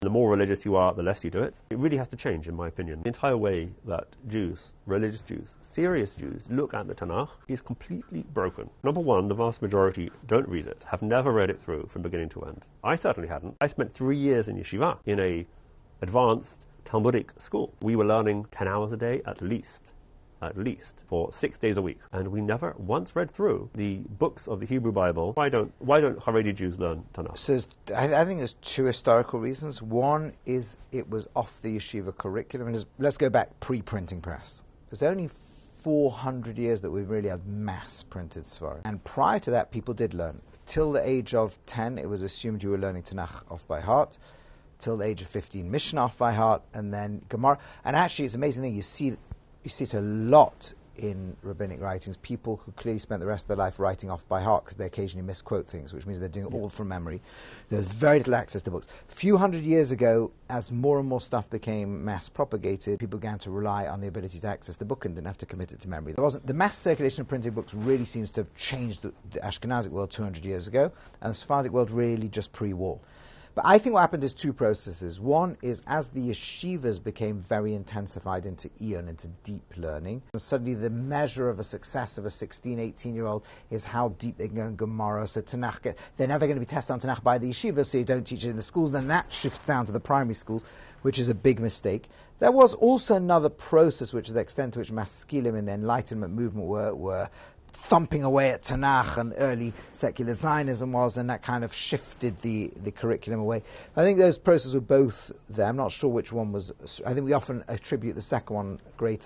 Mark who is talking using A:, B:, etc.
A: The more religious you are, the less you do it. It really has to change, in my opinion. The entire way that Jews, religious Jews, serious Jews, look at the Tanakh is completely broken. Number one, the vast majority don't read it, have never read it through from beginning to end. I certainly hadn't. I spent 3 years in Yeshiva, in a advanced Talmudic school. We were learning 10 hours a day at least, for 6 days a week. And we never once read through the books of the Hebrew Bible. Why don't Haredi Jews learn Tanakh?
B: So I think there's two historical reasons. One is it was off the yeshiva curriculum. And let's go back pre-printing press. There's only 400 years that we've really had mass printed Sfarim. And prior to that, people did learn. Till the age of 10, it was assumed you were learning Tanakh off by heart. Till the age of 15, Mishnah off by heart, and then Gemara. And actually, it's an amazing thing. You see it a lot in rabbinic writings. People who clearly spent the rest of their life writing off by heart because they occasionally misquote things, which means they're doing it all from memory. There's very little access to books. A few hundred years ago, as more and more stuff became mass propagated, people began to rely on the ability to access the book and didn't have to commit it to memory. The mass circulation of printed books really seems to have changed the Ashkenazic world 200 years ago, and the Sephardic world really just pre-war. But I think what happened is two processes. One is as the yeshivas became very intensified into Eon, into deep learning, and suddenly the measure of a success of a 16, 18-year-old is how deep they can go in Gemara. So Tanakh, they're never going to be tested on Tanakh by the yeshivas, so you don't teach it in the schools. Then that shifts down to the primary schools, which is a big mistake. There was also another process, which is the extent to which maskilim in the Enlightenment movement were thumping away at Tanakh, and early secular Zionism was, and that kind of shifted the curriculum away. I think those processes were both there. I'm not sure which one was. I think we often attribute the second one greater